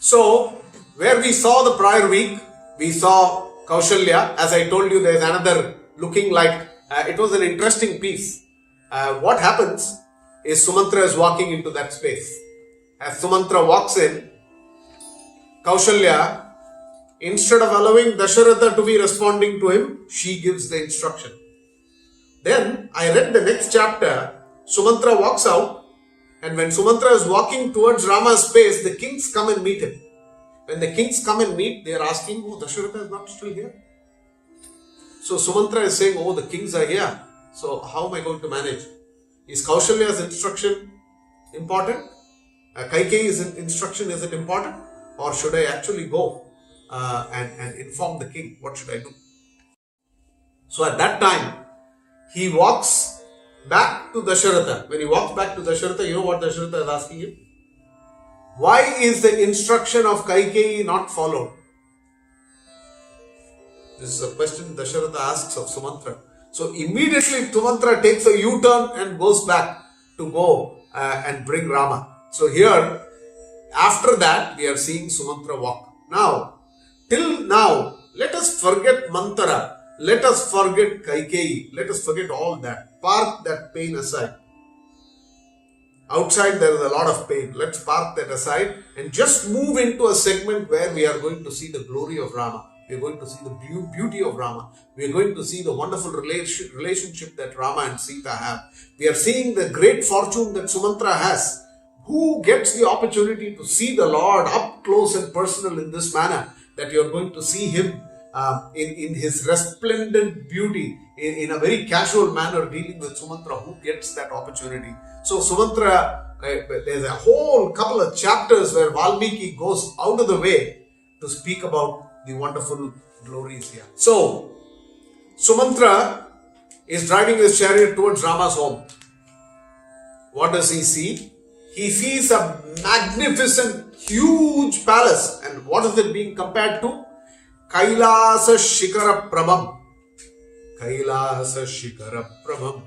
So, where we saw the prior week, we saw Kaushalya. As I told you, there is another looking like, it was an interesting piece. What happens is Sumantra is walking into that space. As Sumantra walks in, Kaushalya, instead of allowing Dasharatha to be responding to him, she gives the instruction. Then I read the next chapter. Sumantra walks out, and when Sumantra is walking towards Rama's space, the kings come and meet him. When the kings come and meet, they are asking, oh, Dasharatha is not still here. So Sumantra is saying, oh, the kings are here. So how am I going to manage? Is Kaushalya's instruction important? Kaikeyi's instruction, is it important? Or should I actually go and inform the king? What should I do? So at that time, he walks back to Dasharatha. When he walks back to Dasharatha, you know what Dasharatha is asking him? Why is the instruction of Kaikeyi not followed? This is a question Dasharatha asks of Sumantra. So immediately Sumantra takes a U-turn and goes back to go and bring Rama. So here, after that, we are seeing Sumantra walk. Now, till now, let us forget Mantara. Let us forget Kaikeyi. Let us forget all that. Park that pain aside. Outside there is a lot of pain. Let's park that aside and just move into a segment where we are going to see the glory of Rama. We are going to see the beauty of Rama. We are going to see the wonderful relationship that Rama and Sita have. We are seeing the great fortune that Sumantra has. Who gets the opportunity to see the Lord up close and personal in this manner, that you are going to see him in his resplendent beauty, in a very casual manner dealing with Sumantra? Who gets that opportunity? So Sumantra, there's a whole couple of chapters where Valmiki goes out of the way to speak about the wonderful glories here. So Sumantra is driving his chariot towards Rama's home. What does he see? He sees a magnificent, huge palace. And what is it being compared to? Kailasa Shikara Prabham. Kailasa Shikara Prabham.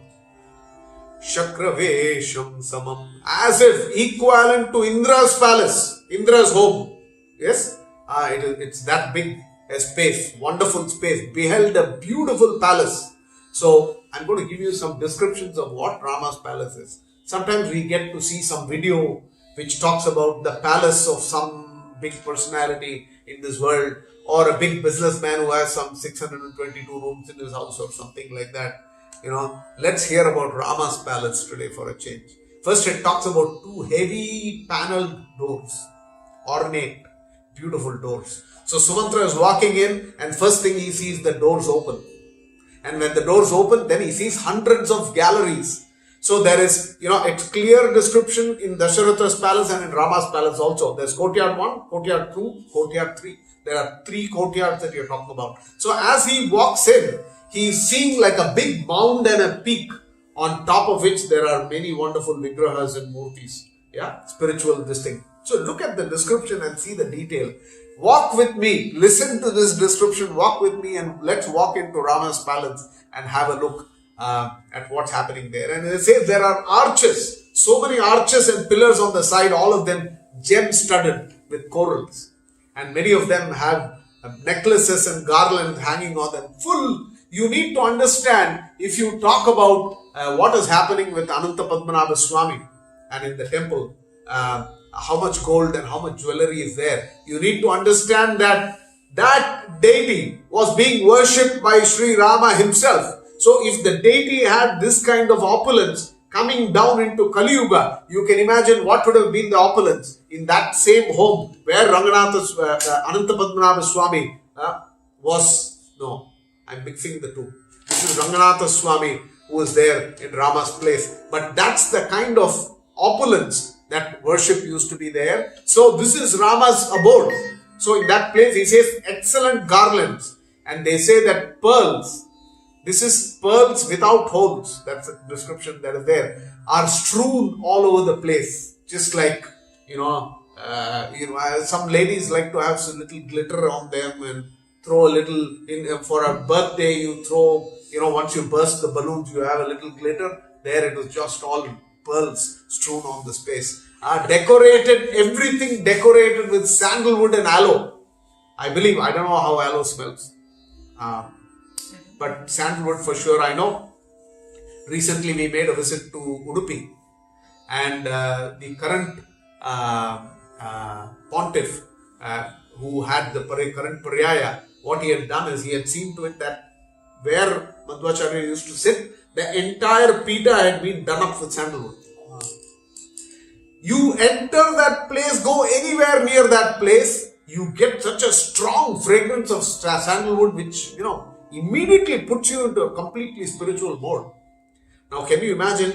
Shakravesham Samam. As if equivalent to Indra's palace, Indra's home. Yes? It's that big a space, wonderful space. Beheld a beautiful palace. So, I'm going to give you some descriptions of what Rama's palace is. Sometimes we get to see some video which talks about the palace of some big personality in this world, or a big businessman who has some 622 rooms in his house or something like that. You know, let's hear about Rama's palace today for a change. First, it talks about two heavy paneled doors, ornate, beautiful doors. So Sumantra is walking in, and first thing he sees, the doors open. And when the doors open, then he sees hundreds of galleries. So there is, it's clear description in Dasharatha's palace and in Rama's palace also. There's courtyard 1, courtyard 2, courtyard 3. There are 3 courtyards that you're talking about. So as he walks in, he's seeing like a big mound and a peak, on top of which there are many wonderful vigrahas and murtis. Yeah, spiritual this thing. So look at the description and see the detail. Walk with me, listen to this description, walk with me, and let's walk into Rama's palace and have a look at what's happening there. And it says there are arches, so many arches and pillars on the side, all of them gem-studded with corals. And many of them have necklaces and garlands hanging on them. Full, you need to understand, if you talk about what is happening with Ananta Padmanabha Swami and in the temple, how much gold and how much jewelry is there. You need to understand that that deity was being worshipped by Sri Rama himself. So if the deity had this kind of opulence coming down into Kali Yuga, you can imagine what would have been the opulence in that same home where Ananta Padmanabha Swami was. No, I'm mixing the two. This is Ranganatha Swami who is there in Rama's place. But that's the kind of opulence that worship used to be there. So this is Rama's abode. So in that place he says excellent garlands, and they say that pearls, this is pearls without holes, that's the description that is there, are strewn all over the place. Just like, some ladies like to have some little glitter on them and throw a little, for a birthday you throw, once you burst the balloons, you have a little glitter. There it was just all pearls strewn on the space. Decorated, everything decorated with sandalwood and aloe. I believe, I don't know how aloe smells. But sandalwood for sure I know. Recently we made a visit to Udupi, and the current pontiff who had the current Paryaya, what he had done is he had seen to it that where Madhvacharya used to sit, the entire Pita had been done up with sandalwood. You enter that place, go anywhere near that place, you get such a strong fragrance of sandalwood which, immediately puts you into a completely spiritual mode. Now, can you imagine,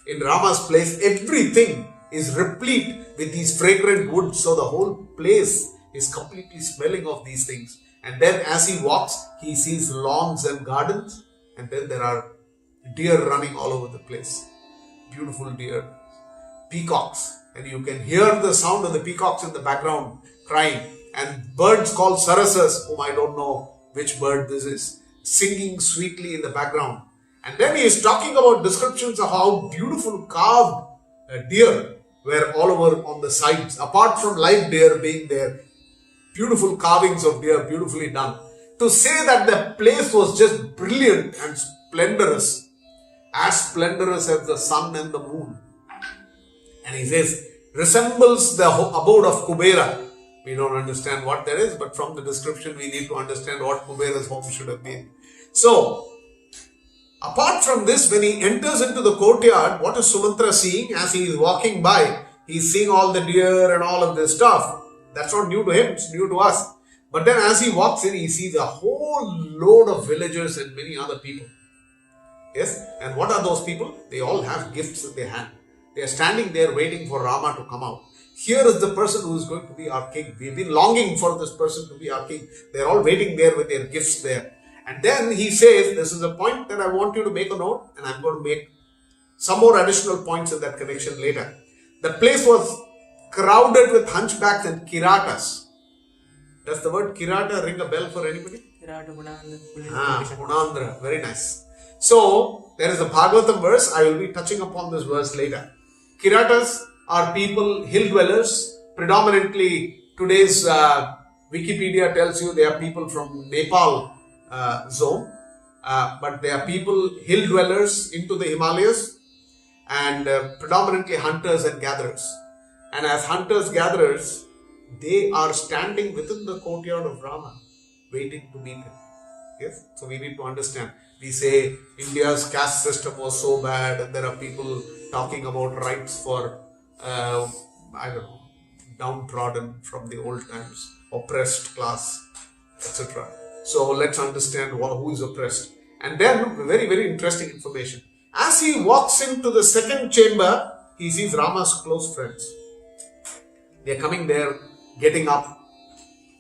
in Rama's place, everything is replete with these fragrant woods, so the whole place is completely smelling of these things. And then as he walks, he sees lawns and gardens, and then there are deer running all over the place. Beautiful deer. Peacocks, and you can hear the sound of the peacocks in the background crying, and birds called sarasas, whom I don't know which bird this is, singing sweetly in the background. And then he is talking about descriptions of how beautiful carved deer were all over on the sides, apart from live deer being there. Beautiful carvings of deer, beautifully done. To say that the place was just brilliant and splendorous, as splendorous as the sun and the moon. And he says, resembles the abode of Kubera. We don't understand what that is, but from the description we need to understand what Kubera's home should have been. So, apart from this, when he enters into the courtyard, what is Sumantra seeing as he is walking by? He's seeing all the deer and all of this stuff. That's not new to him, it's new to us. But then as he walks in, he sees a whole load of villagers and many other people. Yes, and what are those people? They all have gifts in their hand. They are standing there waiting for Rama to come out. Here is the person who is going to be our king. We've been longing for this person to be our king. They're all waiting there with their gifts there. And then he says, this is a point that I want you to make a note, and I'm going to make some more additional points in that connection later. The place was crowded with hunchbacks and kiratas. Does the word kirata ring a bell for anybody? Kirata, Gunandra. Very nice. So, there is a Bhagavatam verse. I will be touching upon this verse later. Kiratas are people, hill dwellers. Predominantly, today's Wikipedia tells you they are people from Nepal zone. But they are people, hill dwellers into the Himalayas, and predominantly hunters and gatherers. And as hunters-gatherers, they are standing within the courtyard of Rama, waiting to meet him. Yes? So we need to understand. We say India's caste system was so bad, and there are people talking about rights for, downtrodden from the old times, oppressed class, etc. So let's understand who is oppressed. And then, very, very interesting information. As he walks into the second chamber, he sees Rama's close friends. They are coming there, getting up,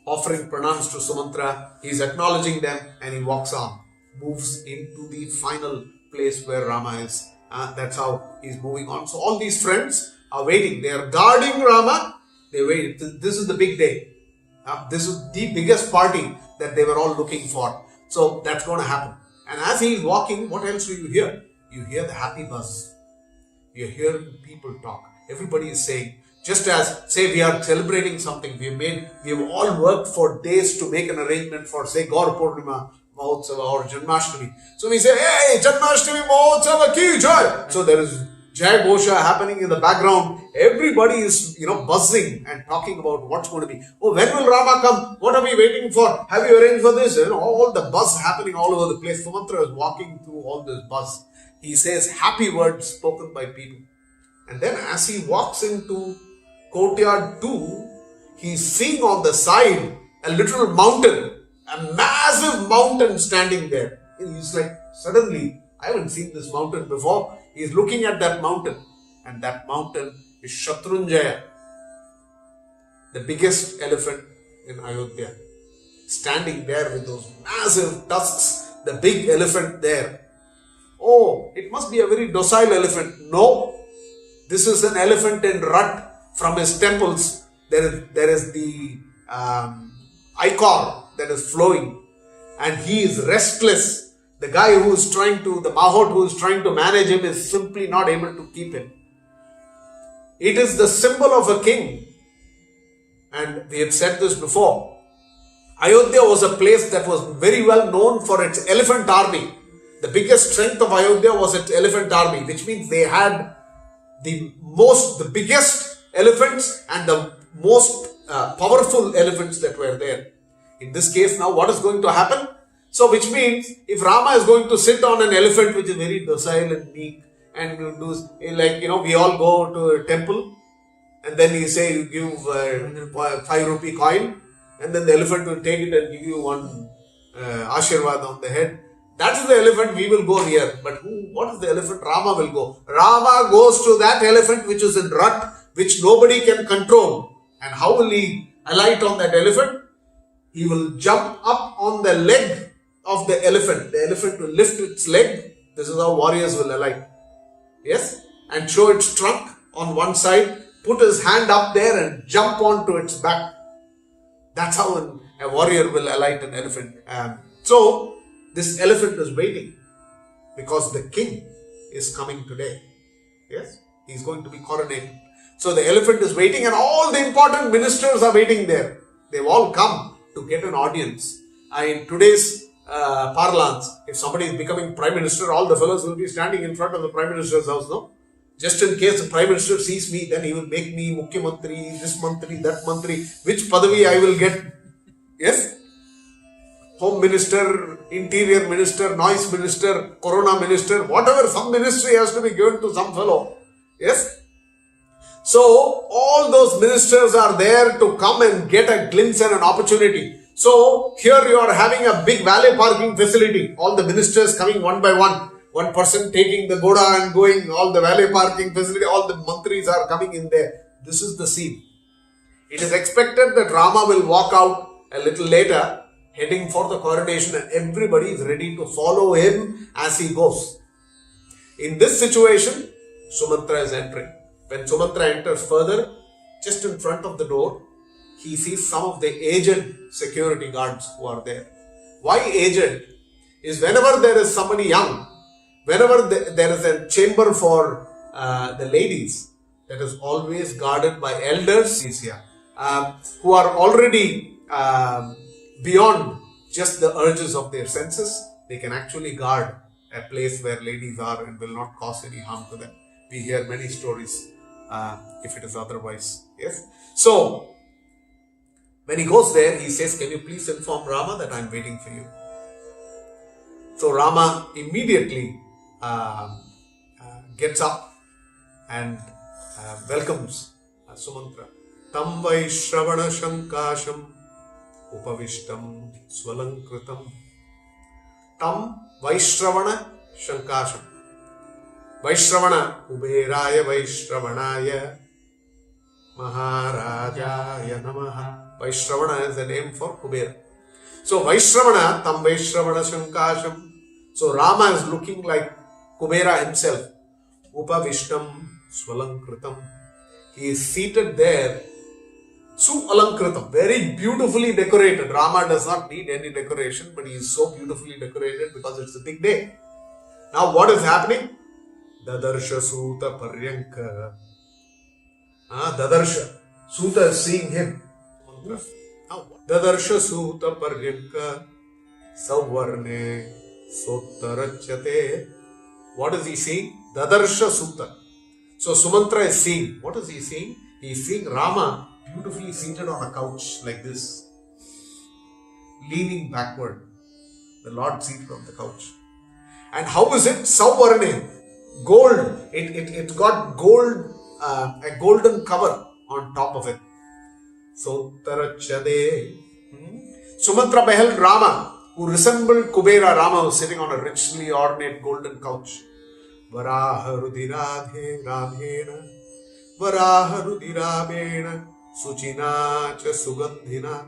offering pranams to Sumantra. He is acknowledging them, and he walks on, moves into the final place where Rama is. That's how he's moving on. So all these friends are waiting. They are guarding Rama. They wait. This is the big day. This is the biggest party that they were all looking for. So that's going to happen. And as he is walking, what else do you hear? You hear the happy buzz. You hear people talk. Everybody is saying, just as, say, we are celebrating something, we have all worked for days to make an arrangement for, say, Gaur Purnima Mahotsava or Janmashtami. So we say, hey, Janmashtami Mahotsava ki jai. So there is Jai Ghosha happening in the background. Everybody is, buzzing and talking about what's going to be. Oh, when will Rama come? What are we waiting for? Have you arranged for this? All the buzz happening all over the place. Sumantra is walking through all this buzz. He says happy words spoken by people. And then as he walks into courtyard 2, he's seeing on the side a little mountain, a massive mountain standing there. He's like, suddenly, I haven't seen this mountain before. He's looking at that mountain, and that mountain is Shatrunjaya, the biggest elephant in Ayodhya, standing there with those massive tusks, the big elephant there. Oh, it must be a very docile elephant. No, this is an elephant in rut. From his temples, there is the ichor that is flowing, and he is restless, The guy the Mahout who is trying to manage him is simply not able to keep him. It is the symbol of a king. And we have said this before. Ayodhya was a place that was very well known for its elephant army. The biggest strength of Ayodhya was its elephant army, which means they had the biggest elephants and the most powerful elephants that were there. In this case now, what is going to happen? So, which means if Rama is going to sit on an elephant which is very docile and meek, and do we all go to a temple, and then you say you give 5 rupee coin, and then the elephant will take it and give you one Ashirvad on the head. That is the elephant we will go here. But what is the elephant? Rama will go. Rama goes to that elephant which is in rut, which nobody can control. And how will he alight on that elephant? He will jump up on the leg of the elephant. The elephant will lift its leg. This is how warriors will alight. Yes? And show its trunk on one side, put his hand up there and jump onto its back. That's how a warrior will alight an elephant. So, this elephant is waiting because the king is coming today. Yes? He is going to be coronated. So, the elephant is waiting and all the important ministers are waiting there. They've all come to get an audience. In today's parlance, if somebody is becoming prime minister, all the fellows will be standing in front of the prime minister's house, no? Just in case the prime minister sees me, then he will make me Mukhyamantri, this mantri, that mantri, which padavi I will get. Yes? Home minister, interior minister, noise minister, corona minister, whatever, some ministry has to be given to some fellow. Yes? So, all those ministers are there to come and get a glimpse and an opportunity. So, here you are having a big valet parking facility. All the ministers coming one by one. One person taking the Goda and going, all the valet parking facility, all the mantris are coming in there. This is the scene. It is expected that Rama will walk out a little later, heading for the coronation, and everybody is ready to follow him as he goes. In this situation, Sumantra is entering. When Sumantra enters further, just in front of the door, he sees some of the aged security guards who are there. Why aged? Is whenever there is somebody young, whenever there is a chamber for the ladies, that is always guarded by elders who are already beyond just the urges of their senses. They can actually guard a place where ladies are and will not cause any harm to them. We hear many stories if it is otherwise. Yes. So, when he goes there, he says, "Can you please inform Rama that I am waiting for you?" So Rama immediately gets up and welcomes Sumantra. Tam Vaishravana Shankasham Upavishtam Swalankritam. Tam Vaishravana Shankasham. Vaishravana Kuberaya Vaishravanaya Maharajaya Namaha. Vaishravana is the name for Kubera. So Vaishravana, Tam Vaishravana Shankasham. So Rama is looking like Kubera himself. Upavishtam Swalankritam. He is seated there. Su-alankritam, very beautifully decorated. Rama does not need any decoration, but he is so beautifully decorated because it's a big day. Now what is happening? Dadarsha Suta Paryanka. Dadarsha. Suta is seeing him. Dadarsha Suta Paryanka Savarne Sotarachate. What is he seeing? Dadarsha Suta. So Sumantra is seeing. What is he seeing? He is seeing Rama beautifully seated on a couch like this, leaning backward. The Lord seated on the couch. And how is it? Savarne. Gold. It got gold, a golden cover on top of it. Sotarachade. Sumantra beheld Rama, who resembled Kubera. Rama was sitting on a richly ornate golden couch. Varaha rudiradhe radhena Varaha rudirabena Suchina cha sugandhina.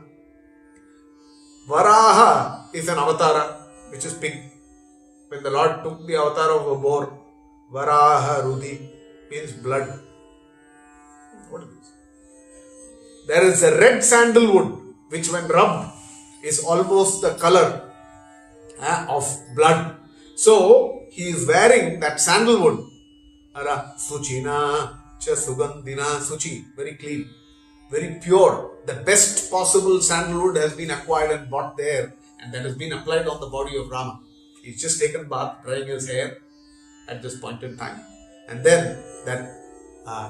Varaha is an avatara which is big. When the Lord took the avatar of a boar, Varaha rudi means blood. What is this? There is a red sandalwood which when rubbed is almost the color of blood. So he is wearing that sandalwood. Ara suchina cha sugandhina, suchi, very clean, very pure. The best possible sandalwood has been acquired and bought there, and that has been applied on the body of Rama. He's just taken bath, drying his hair at this point in time, and then that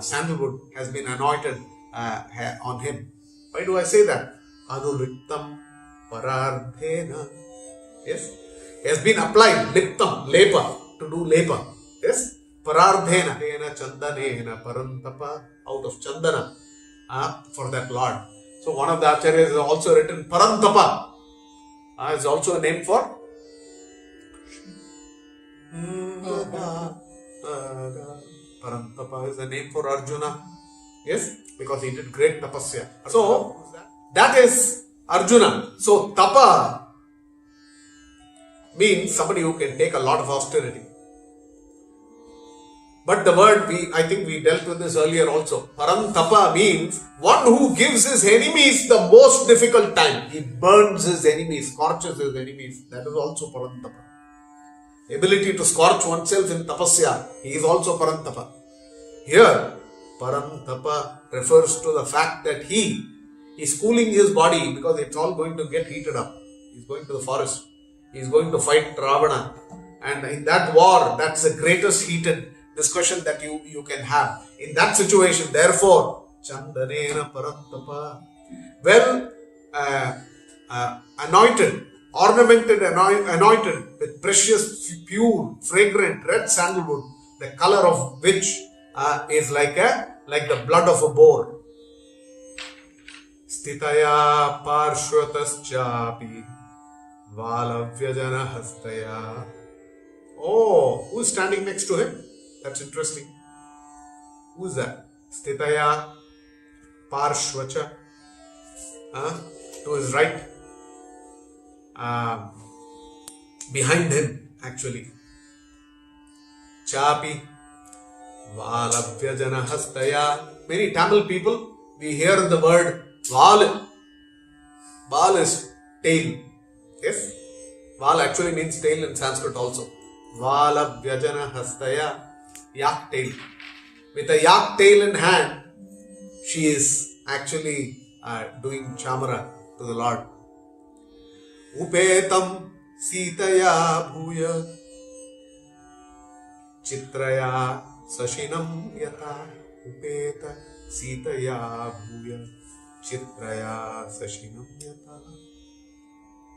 sandalwood has been anointed on him. Why do I say that? Aduliptam parardhena. Yes, he has been applied liptam, lepa, to do lepa. Yes, parardhena, chandanena parantapa, out of chandana, for that Lord. So one of the acharyas has also written parantapa. Is also a name for Parantapa is a name for Arjuna. Yes, because he did great tapasya. So that is Arjuna. So tapa means somebody who can take a lot of austerity. But the word, I think we dealt with this earlier also. Parantapa means one who gives his enemies the most difficult time. He burns his enemies, scorches his enemies. That is also Parantapa. Ability to scorch oneself in tapasya, he is also Parantapa. Here, Parantapa refers to the fact that he is cooling his body because it's all going to get heated up. He's going to the forest. He's going to fight Ravana. And in that war, that's the greatest heated discussion that you can have. In that situation, therefore, Chandanena Parantapa, well anointed, ornamented, anointed with precious, pure, fragrant red sandalwood, the color of which is like the blood of a boar. Stitaya parshvataschapi valavyajana hastaya. Oh, who is standing next to him? That's interesting. Who is that? Stitaya parshvacha. To his right. Behind him, actually. Chapi valavyajana hastaya. Many Tamil people, we hear the word val. Val is tail. Yes? Val actually means tail in Sanskrit also. Valavyajana hastaya. Yak tail. With a yak tail in hand, she is actually doing chamara to the Lord. Upetam sitaya bhuya chitraya sashinam yata. Upeta sitaya bhuya chitraya sashinam yata.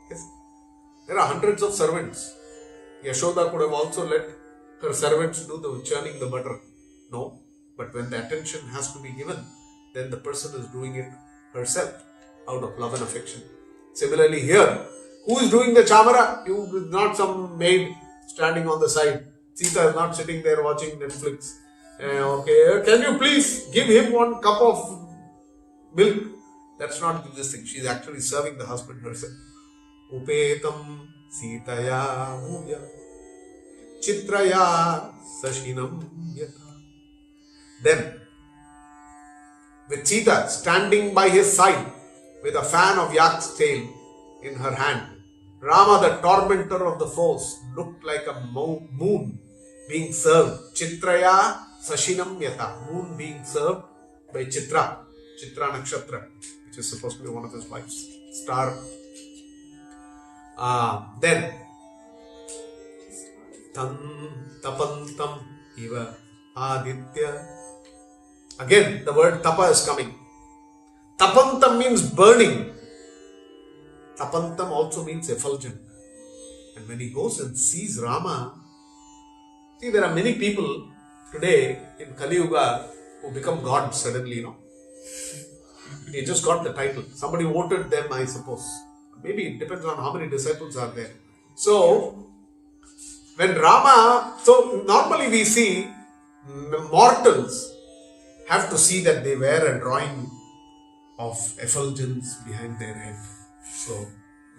Yes. There are hundreds of servants. Yashoda could have also let her servants do the churning the butter. No. But when the attention has to be given, then the person is doing it herself out of love and affection. Similarly here, who is doing the chamara? You is not some maid standing on the side. Sita is not sitting there watching Netflix. Okay, can you please give him one cup of milk? That's not this thing. She is actually serving the husband herself. Upetam sitaya bhuya chitraya sashinam yata. Then, with Sita standing by his side with a fan of yak's tail in her hand, Rama, the tormentor of the foes, looked like a moon being served. Chitraya sashinam yata. Moon being served by Chitra Nakshatra, which is supposed to be one of his wives. Star. Then, tapantam iva aditya. Again, the word tapa is coming. Tapantam means burning. Tapantam also means effulgent. And when he goes and sees Rama, see, there are many people today in Kali Yuga who become gods suddenly, They just got the title. Somebody voted them, I suppose. Maybe it depends on how many disciples are there. So, when Rama, so normally we see mortals have to see that they wear a drawing of effulgence behind their head. So,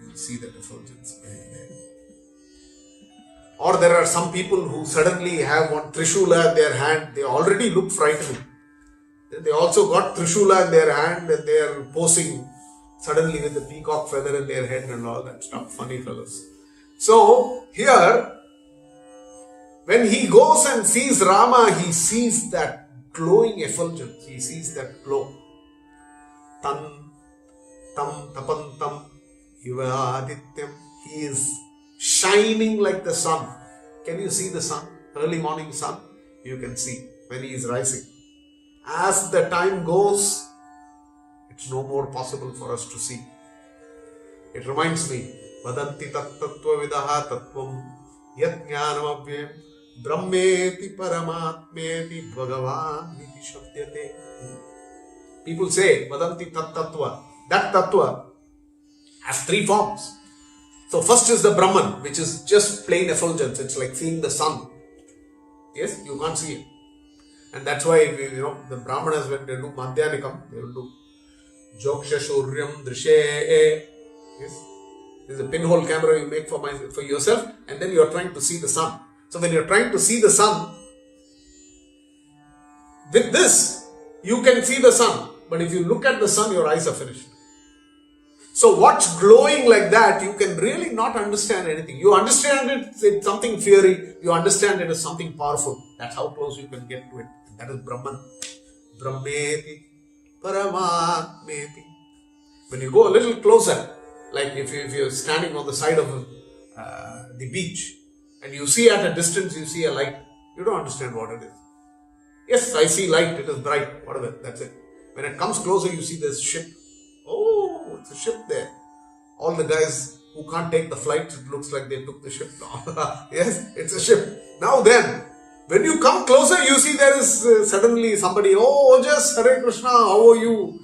you see that effulgence behind their head. Or there are some people who suddenly have one Trishula in their hand. They already look frightening. Then they also got Trishula in their hand and they are posing suddenly with the peacock feather in their head and all that stuff. Funny fellows. So, here, When he goes and sees Rama, he sees that glowing effulgence. He sees that glow. Tan, tam, tapantam, iva adityam. He is shining like the sun. Can you see the sun? Early morning sun? You can see when he is rising. As the time goes, it's no more possible for us to see. It reminds me, Vadanti tattva vidaha tattvam yat jnanam avyayam brahmeti paramatmeti bhagavan iti shabdyate. People say, Vadanti tattva. That tattva has three forms. So first is the Brahman, which is just plain effulgence. It's like seeing the sun. Yes, you can't see it. And that's why, the Brahmanas, when they do Madhyanikam, they will do Joksha Shuryam Drishe. Yes. There's a pinhole camera you make for yourself, and then you're trying to see the sun. So when you're trying to see the sun, with this, you can see the sun. But if you look at the sun, your eyes are finished. So what's glowing like that, you can really not understand anything. You understand it, it's something fiery. You understand it as something powerful. That's how close you can get to it. That is Brahman. Brahmeti Paramatmeti. When you go a little closer, like if you're standing on the side of the beach and you see at a distance, you see a light. You don't understand what it is. Yes, I see light, it is bright, whatever, that's it. When it comes closer, you see this ship. Oh, it's a ship there. All the guys who can't take the flight, it looks like they took the ship. Yes, it's a ship. Now then, when you come closer, you see there is suddenly somebody, oh, just Hare Krishna, how are you?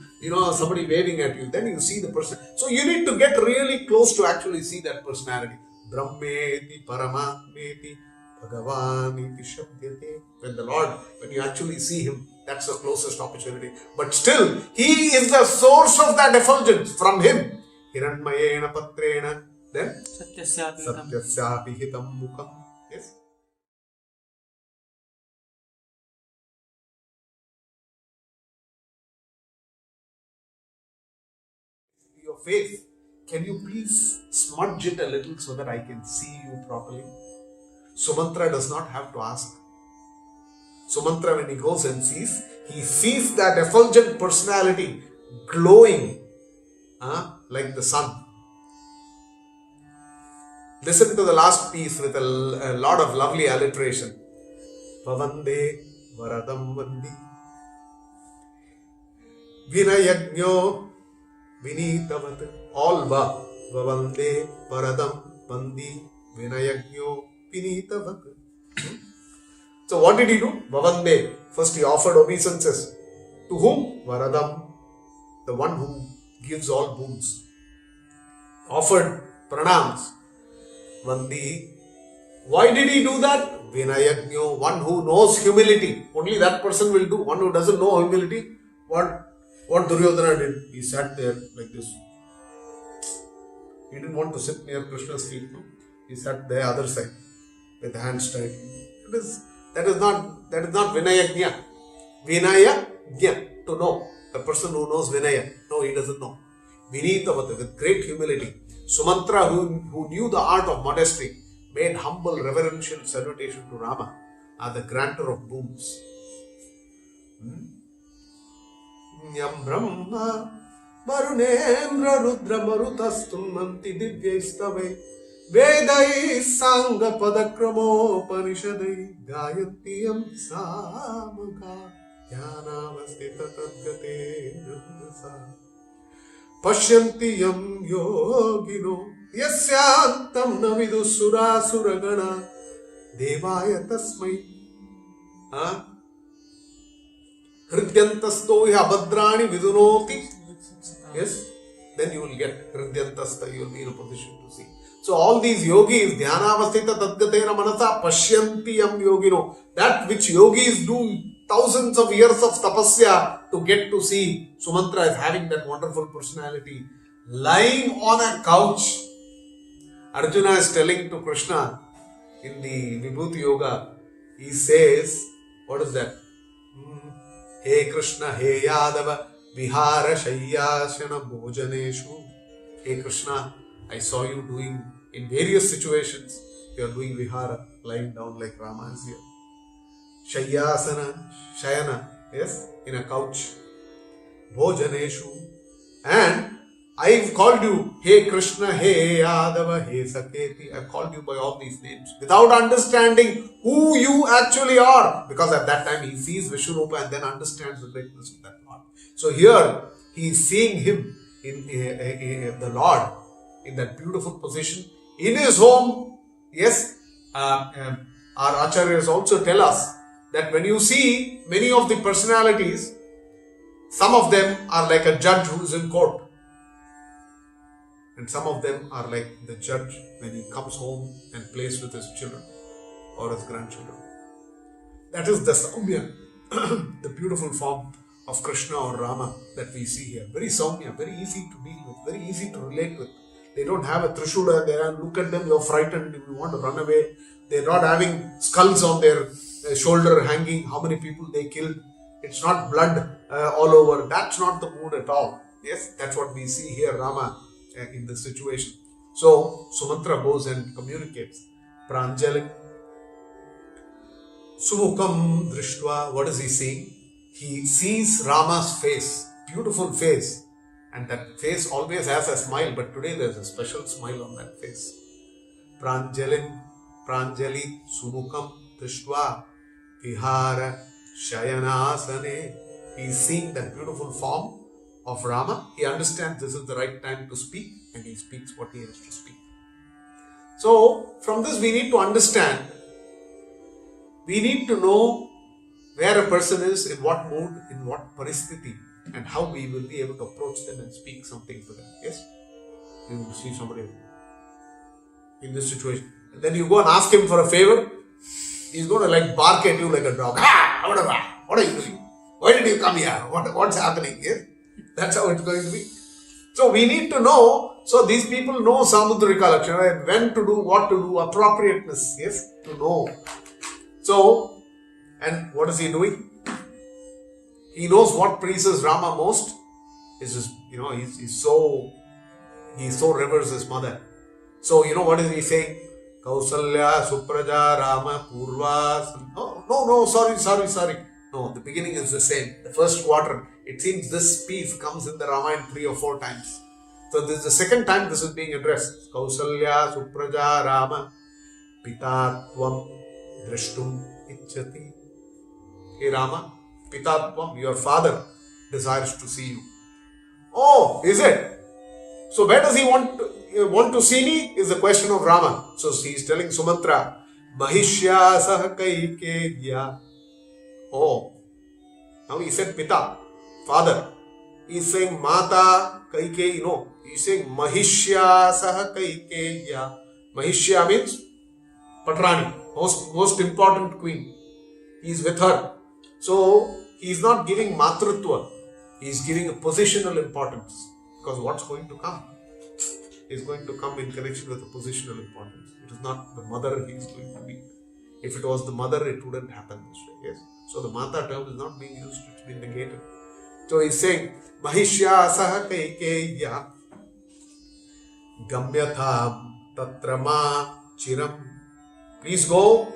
Somebody waving at you. Then you see the person. So you need to get really close to actually see that personality. Brahmeti Paramatmeti Bhagavan iti shabdyate. When you actually see him, that's the closest opportunity. But still, he is the source of that effulgence. From him, Hiranmayena Patrena, then Satyasyapi Hitam Mukham. Yes. Your face, can you please smudge it a little so that I can see you properly? Sumantra does not have to ask. Sumantra, when he goes and he sees that effulgent personality glowing like the sun. Listen to the last piece with a lot of lovely alliteration. Pavande Varadam Vandi Vinayagno Vinitavat. All va. Vavande Paradam Vandi Vinayagno Vinitavat. So what did he do? Vavande. First he offered obeisances. To whom? Varadam. The one who gives all boons. Offered pranams. Vandi. Why did he do that? Vinayagno. One who knows humility. Only that person will do. One who doesn't know humility. What Duryodhana did? He sat there like this. He didn't want to sit near Krishna's feet. No? He sat the other side with hands tied. That is not Vinayagnya. Vinayagnya, to know. The person who knows Vinaya. No, he doesn't know. Vinitavata, with great humility. Sumantra, who knew the art of modesty, made humble reverential salutation to Rama, the grantor of boons. Yam Brahma Varunendra Rudra Marutastummanti Divyaistave Vedai Sangha Padakramo Panishadai Gayatiyam Samaka Jnanavastita Tadgate Nandasa Pashyantiyam Yogino Yasyantam Navidu Sura Suragana Devaya Tasmai Hridyantasto abhadrani vidunoti. Yes, then you will get Hridyantasta, you will be in a position to see. So all these yogis, dhyanavastita tadgatena manasa pashyantiyam yogino, that which yogis do thousands of years of tapasya to get to see. Sumantra is having that wonderful personality, lying on a couch. Arjuna is telling to Krishna in the Vibhuti Yoga, he says, what is that? Hey Krishna, hey Yadava, Vihara Shayyashana Bhojaneshu. Hey Krishna, I saw you doing in various situations, you are doing Vihara. lying down like Rama is here. Shayana, yes, in a couch. Bhojaneshu. And I've called you, Hey Krishna, Hey Yadava, Hey Saketi. I've called you by all these names without understanding who you actually are. Because at that time he sees Vishwarupa and then understands the greatness of that Lord. So here he is seeing him in the Lord in that beautiful position in his home. Yes, our Acharyas also tell us that when you see many of the personalities, some of them are like a judge who is in court. And some of them are like the judge when he comes home and plays with his children or his grandchildren. That is the Saumya, the beautiful form of Krishna or Rama that we see here. Very Saumya, very easy to deal with, very easy to relate with. They don't have a Trishula there and look at them, you're frightened, you want to run away. They're not having skulls on their shoulder hanging, how many people they killed. It's not blood all over. That's not the mood at all. Yes, that's what we see here, Rama, in this situation. So, Sumatra goes and communicates. Pranjali. Sumukam Drishtva. What is he seeing? He sees Rama's face, beautiful face. And that face always has a smile, but today there's a special smile on that face. Pranjali, Sumukam Drishtva, Vihara, Shayanasane. He is seeing that beautiful form of Rama. He understands this is the right time to speak and he speaks what he has to speak. So, from this we need to understand, we need to know where a person is, in what mood, in what paristhiti, and how we will be able to approach them and speak something to them. Yes? You will see somebody in this situation. And then you go and ask him for a favor. He's going to like bark at you like a dog. What are you doing? Why did you come here? What's happening here? That's how it's going to be. So we need to know. So these people know Samudrika Lakshana, when to do, what to do, appropriateness, yes, to know. So, and what is he doing? He knows what pleases Rama most. Is his, he so reveres his mother. So what is he saying? Kausalya, Supraja, Rama, Purva. No, sorry. No, the beginning is the same. The first quarter, it seems this piece comes in the Ramayana 3 or 4 times. So this is the second time this is being addressed. Kausalya, Supraja, Rama, Pitatvam, Drishtum, Ichchati. Hey Rama, Pitatvam, your father desires to see you. Oh, is it? So where does he want to see me? Is the question of Rama. So he is telling Sumatra, Mahishya Saha Kaikeya. Oh, now he said Pita, father. He is saying Mata Kaikeyi. No, he is saying Mahishya Saha Kaikeya. Mahishya means Patrani, most important queen. He is with her. So he is not giving Matrutva. He is giving a positional importance. Because what's going to come is going to come in connection with a positional importance. It is not the mother he is going to be. If it was the mother, it wouldn't happen this way. Yes. So the Mata term is not being used, it's been negated. So he's saying, Mahishya saha kaikeya gamyatham tatrama chiram. Please go.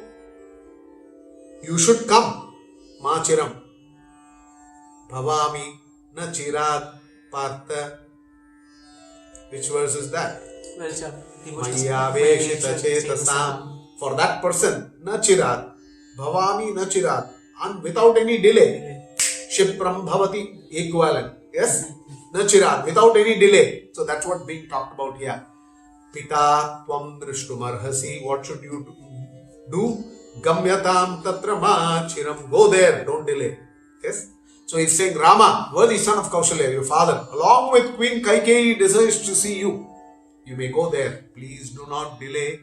You should come. Ma chiram. Bhavami na chirad partha. Which verse is that? Maya veshita chetasam. For that person, na chirad. Bhavami na chirad. And without any delay. Shipram bhavati, equivalent. Yes? Nachirad, without any delay. So that's what being talked about here. Pita tvam drishtumarhasi. What should you do? Gamyatam tatra ma chiram. Go there, don't delay. Yes? So he's saying, Rama, worthy son of Kausalya, your father, along with Queen Kaikeyi, desires to see you. You may go there. Please do not delay.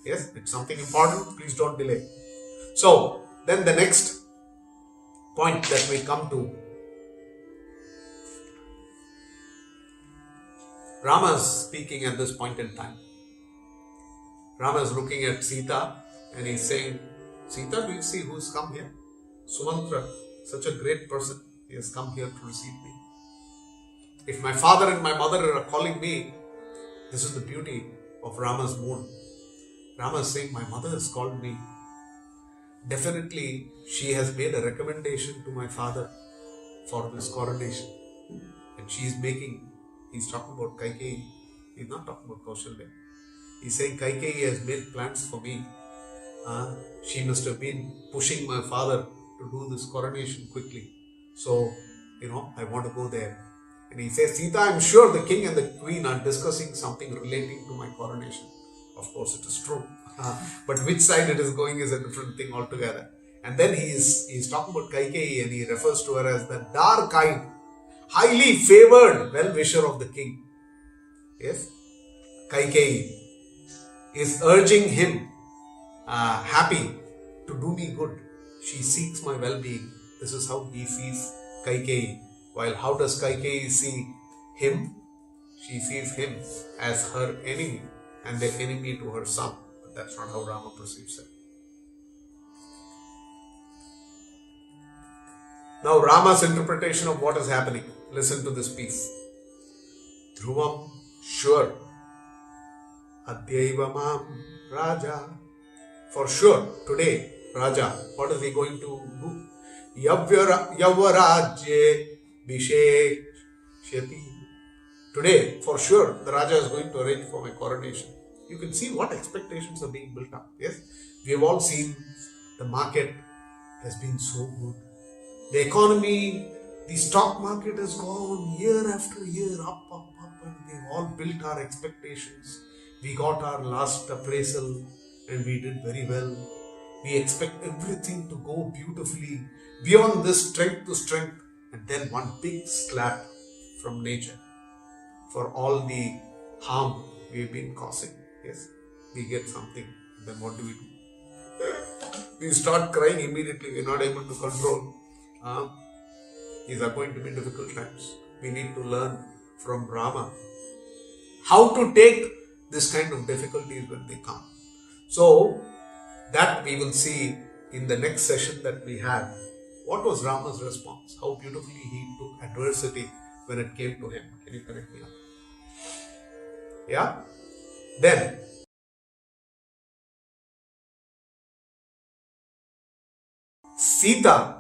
Yes? It's something important. Please don't delay. So, then the next point that we come to, Rama is speaking at this point in time. Rama is looking at Sita and he's saying, Sita, do you see who's come here? Sumantra, such a great person, he has come here to receive me. If my father and my mother are calling me, this is the beauty of Rama's mood. Rama is saying, my mother has called me. Definitely, she has made a recommendation to my father for this coronation. And he's talking about Kaikeyi. He's not talking about Kaushalya. He's saying Kaikeyi has made plans for me. She must have been pushing my father to do this coronation quickly. So, I want to go there. And he says, Sita, I'm sure the king and the queen are discussing something relating to my coronation. Of course, it is true. But which side it is going is a different thing altogether. And then he's talking about Kaikeyi, and he refers to her as the dark-eyed, highly favored well-wisher of the king. Yes? Kaikeyi is urging him, happy, to do me good. She seeks my well-being. This is how he sees Kaikeyi. While how does Kaikeyi see him? She sees him as her enemy and the enemy to her son. But that's not how Rama perceives him. Now Rama's interpretation of what is happening. Listen to this piece. Dhruvam, sure. Adyaiva mam Raja. For sure, today, Raja, what is he going to do? Yavarajye Bishek Sheti. Today, for sure, the Raja is going to arrange for my coronation. You can see what expectations are being built up. Yes, we have all seen the market has been so good. The economy, the stock market has gone year after year up, and we've all built our expectations. We got our last appraisal and we did very well. We expect everything to go beautifully beyond this strength to strength, and then one big slap from nature for all the harm we've been causing. Yes, we get something, then what do? We start crying immediately. We're not able to control. These are going to be difficult times. We need to learn from Rama how to take this kind of difficulties when they come. So that we will see in the next session that we have. What was Rama's response? How beautifully he took adversity when it came to him. Can you correct me? Yeah? Then Sita,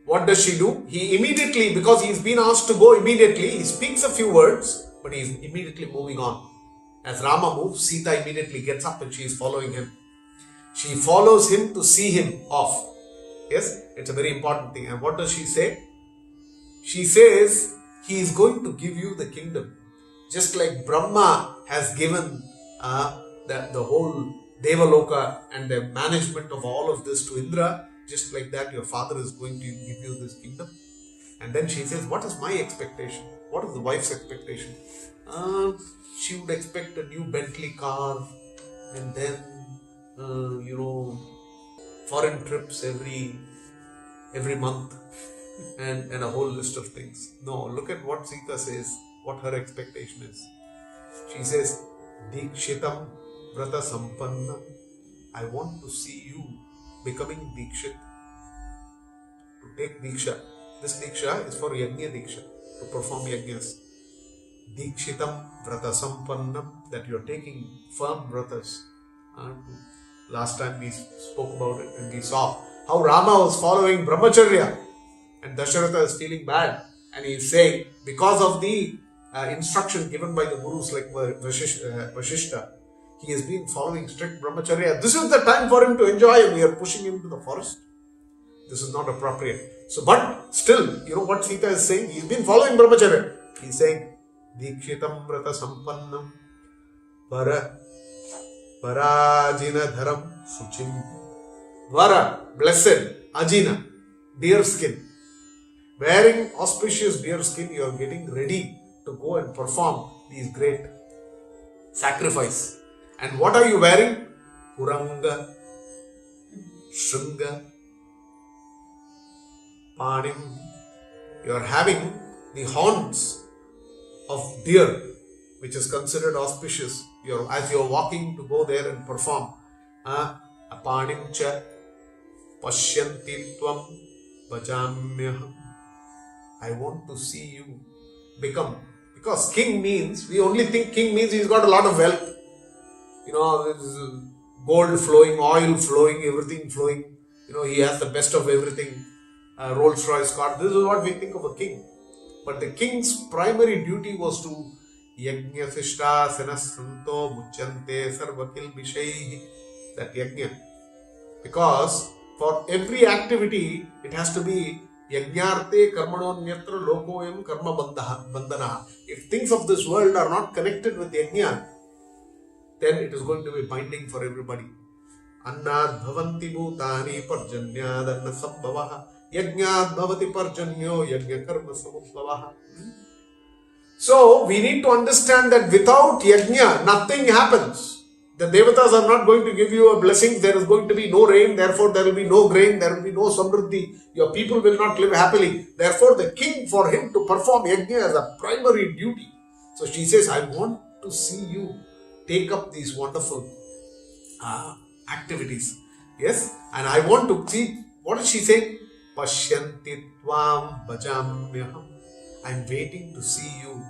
what does she do? He immediately, because he's been asked to go immediately, he speaks a few words, but he's immediately moving on. As Rama moves, Sita immediately gets up and she is following him. She follows him to see him off. Yes, it's a very important thing. And what does she say? She says, he is going to give you the kingdom. Just like Brahma has given the whole Devaloka and the management of all of this to Indra, just like that, your father is going to give you this kingdom. And then she says, what is my expectation? What is the wife's expectation? She would expect a new Bentley car, and then, foreign trips every month, and a whole list of things. No, look at what Sita says, what her expectation is. She says, Dikshitam Vrata Sampannam. I want to see you becoming Dikshit. To take Diksha. This Diksha is for Yajna Diksha, to perform Yajnas. Dikshitam Vrata Sampannam, that you are taking firm Vratas. Last time we spoke about it and we saw how Rama was following Brahmacharya, and Dasharatha is feeling bad, and he is saying, because of the instruction given by the gurus like Vashishta, he has been following strict Brahmacharya. This is the time for him to enjoy, and we are pushing him to the forest. This is not appropriate. So, but still, you know what Sita is saying? He's been following Brahmacharya. He's saying, Dikshitam Vrata Sampannam Vara Varajina Dharam Suchim. Vara, blessed, Ajina, deer skin. Wearing auspicious deer skin, you are getting ready to go and perform these great sacrifice. And what are you wearing? Kuranga, Shringa, Panim. You are having the horns of deer, which is considered auspicious. As you are walking to go there and perform. Apanim cha Pashyanti tvam bhajamyaham. I want to see you become. Because king means, we only think king means he's got a lot of wealth. There's gold flowing, oil flowing, everything flowing. He has the best of everything. Rolls Royce car. This is what we think of a king. But the king's primary duty was to yajna sishta sanasanto muchante sarvakil bishaihi. That yajna. Because for every activity, it has to be yajnarte karmanonyatra lokoyam karma bandhana. If things of this world are not connected with yajna, then it is going to be binding for everybody. Annad bhavanti bhutani parjanyad anna sambhavaha yajnad bhavati parjanyo yajna karma samudbhavaha. So we need to understand that without yajna, nothing happens. The devatas are not going to give you a blessing. There is going to be no rain. Therefore, there will be no grain. There will be no samriddhi. Your people will not live happily. Therefore, the king, for him to perform yajna as a primary duty. So she says, I want to see you take up these wonderful activities. Yes. And I want to see, what is she saying? Pashyanti tvam bhajamyaham. I'm waiting to see you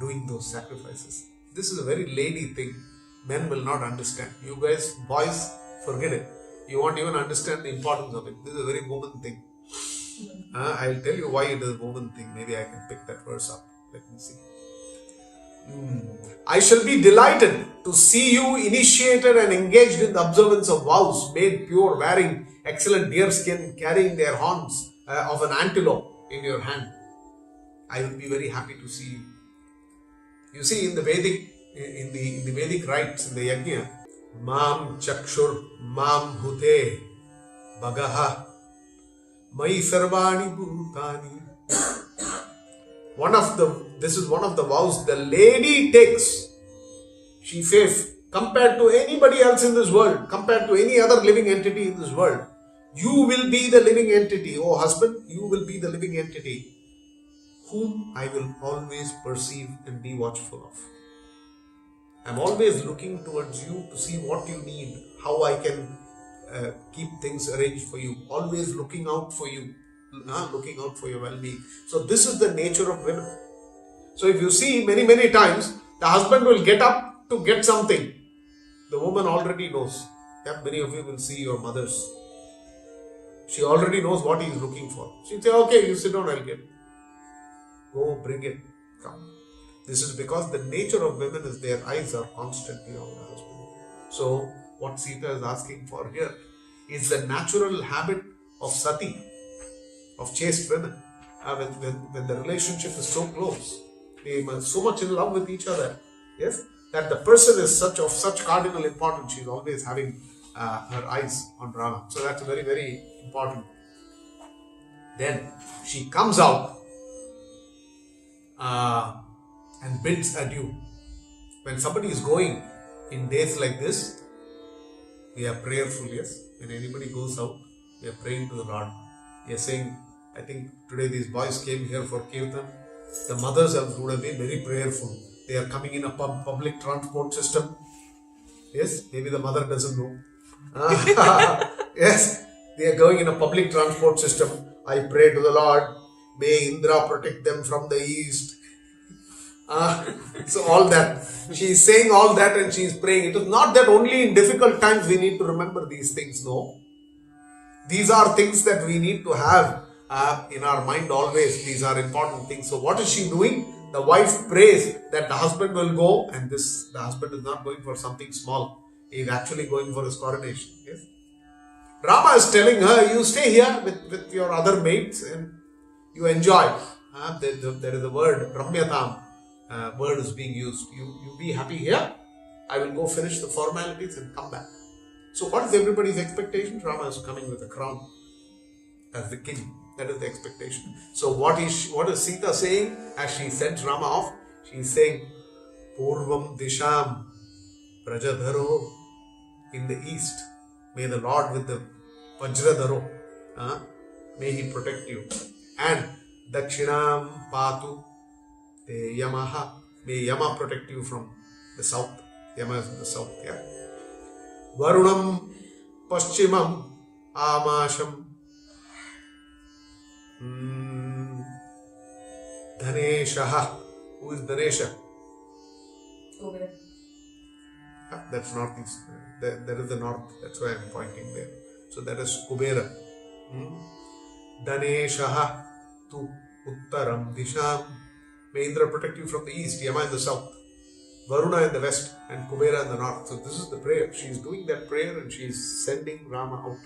doing those sacrifices. This is a very lady thing. Men will not understand. You guys, boys, forget it. You won't even understand the importance of it. This is a very woman thing. I'll tell you why it is a woman thing. Maybe I can pick that verse up. Let me see. I shall be delighted to see you initiated and engaged in the observance of vows, made pure, wearing excellent deer skin, carrying their horns of an antelope in your hand. I will be very happy to see you. You see, in the Vedic rites, in the yajna, Mam Chakshur Mam Hute Bagaha Mai Sarvani Bhutani. This is one of the vows the lady takes. She says, compared to anybody else in this world, compared to any other living entity in this world, you will be the living entity. Oh husband, you will be the living entity whom I will always perceive and be watchful of. I'm always looking towards you to see what you need, how I can keep things arranged for you. Always looking out for you, looking out for your well-being. So this is the nature of women. So if you see many times, the husband will get up to get something. The woman already knows. Yeah, many of you will see your mothers. She already knows what he is looking for. She'll say, okay, you sit down, I'll get it. Go, bring it, come. This is because the nature of women is their eyes are constantly on the husband. So, what Sita is asking for here is the natural habit of sati, of chaste women. When the relationship is so close, they are so much in love with each other, yes, that the person is of such cardinal importance. She is always having her eyes on Rama. So that's very, very important. Then she comes out and bids adieu. When somebody is going in days like this, we are prayerful, yes. When anybody goes out, we are praying to the Lord. We are saying, I think today these boys came here for Kirtan. The mothers would have been very prayerful. They are coming in a public transport system. Yes, maybe the mother doesn't know. Yes, they are going in a public transport system. I pray to the Lord, may Indra protect them from the east. So all that. She is saying all that and she is praying. It is not that only in difficult times we need to remember these things. No. These are things that we need to have in our mind always. These are important things. So what is she doing? The wife prays that the husband will go, and the husband is not going for something small. He is actually going for his coronation. Yes? Rama is telling her, you stay here with your other mates and you enjoy. There is a word, Ramyatam. Word is being used. You be happy here. I will go finish the formalities and come back. So what is everybody's expectation? Rama is coming with a crown as the king. That is the expectation. So what is Sita saying as she sends Rama off? She is saying, Purvam Disham Prajadharo, in the east. May the Lord with the Vajradharo, may he protect you. And Dakshinam Patu Te Yamaha, may Yama protect you from the south. Yama is in the south, yeah. Varunam Paschimam Amasham Dhaneshaha. Who is Dhanesha? That's northeast. There is the north. That's why I'm pointing there. So that is Kubera. Daneshaha tu uttaram disham. May Indra protect you from the east, Yama in the south, Varuna in the west, and Kubera in the north. So this is the prayer. She is doing that prayer and she is sending Rama out.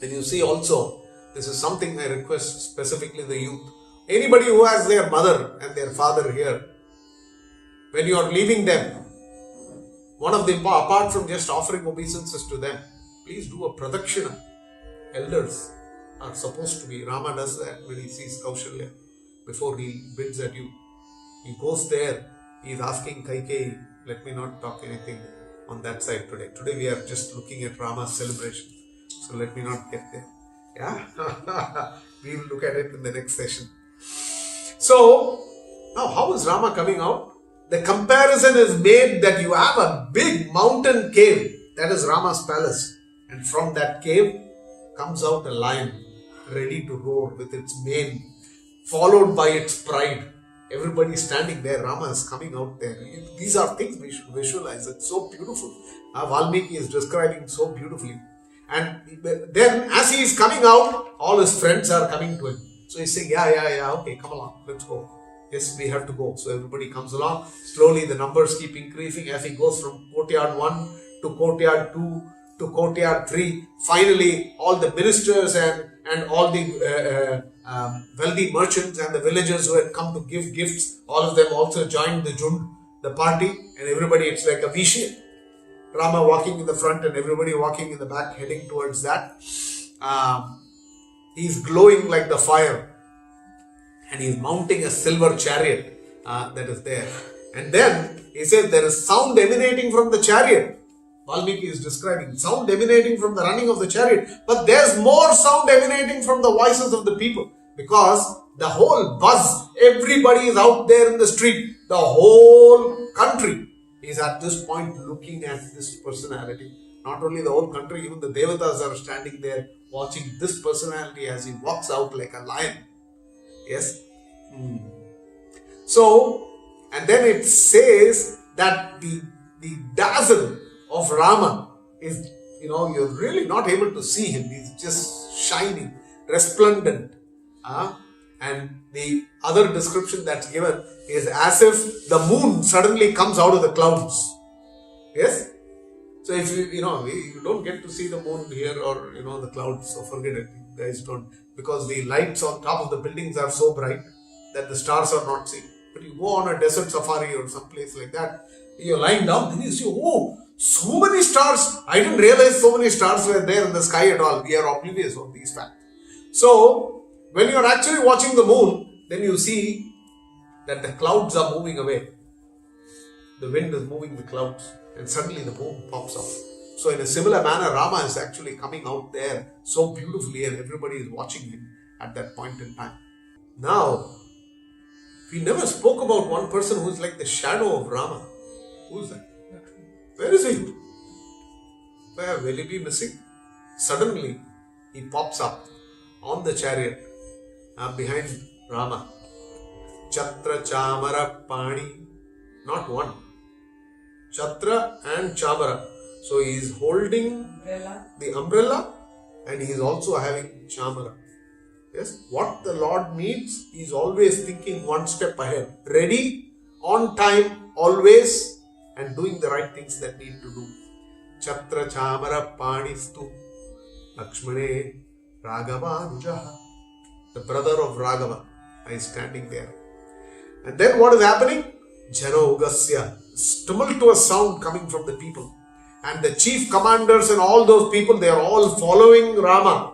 Then you see also, this is something I request specifically the youth. Anybody who has their mother and their father here, when you are leaving them, one of the, apart from just offering obeisances to them, please do a pradakshina. Elders are supposed to be. Rama does that when he sees Kaushalya. Before he bids adieu, he goes there. He is asking Kaikeyi, let me not talk anything on that side today. Today we are just looking at Rama's celebration. So let me not get there. Yeah, we will look at it in the next session. So, now how is Rama coming out? The comparison is made that you have a big mountain cave. That is Rama's palace. And from that cave comes out a lion ready to roar with its mane, followed by its pride. Everybody standing there. Rama is coming out there. These are things we should visualize. It's so beautiful. Valmiki is describing so beautifully. And then as he is coming out, all his friends are coming to him. So he's saying, yeah, okay, come along, let's go. Yes, we have to go. So everybody comes along. Slowly the numbers keep increasing as he goes from courtyard 1 to courtyard 2 to courtyard 3. Finally, all the ministers and all the wealthy merchants and the villagers who had come to give gifts, all of them also joined the Jund, the party, and everybody, it's like a V-shape. Rama walking in the front and everybody walking in the back, heading towards that. He's glowing like the fire. And he's mounting a silver chariot that is there. And then he says there is sound emanating from the chariot. Valmiki is describing sound emanating from the running of the chariot. But there's more sound emanating from the voices of the people. Because the whole buzz, everybody is out there in the street. The whole country is at this point looking at this personality. Not only the whole country, even the Devatas are standing there watching this personality as he walks out like a lion. Yes. So, and then it says that the dazzle of Rama is, you're really not able to see him. He's just shining, resplendent. And the other description that's given is as if the moon suddenly comes out of the clouds. Yes? So if you don't get to see the moon here or, the clouds, so forget it. You guys don't. Because the lights on top of the buildings are so bright that the stars are not seen. But you go on a desert safari or some place like that, you're lying down, then you see, oh, so many stars. I didn't realize so many stars were there in the sky at all. We are oblivious of these facts. So, when you're actually watching the moon, then you see that the clouds are moving away. The wind is moving the clouds and suddenly the moon pops up. So in a similar manner, Rama is actually coming out there so beautifully and everybody is watching him at that point in time. Now, we never spoke about one person who is like the shadow of Rama. Who is that? Where is he? Where will he be missing? Suddenly, he pops up on the chariot behind Rama. Chatra Chamara Pani. Not one. Chatra and Chamara. So he is holding the umbrella and he is also having Chamara. Yes, what the Lord needs, he is always thinking one step ahead. Ready, on time, always, and doing the right things that need to do. Chatra Chamara Panistu Lakshmane Raghavanujaha. The brother of Raghava is standing there. And then what is happening? Jano Ugasya. Tumultuous sound coming from the people. And the chief commanders and all those people, they are all following Rama.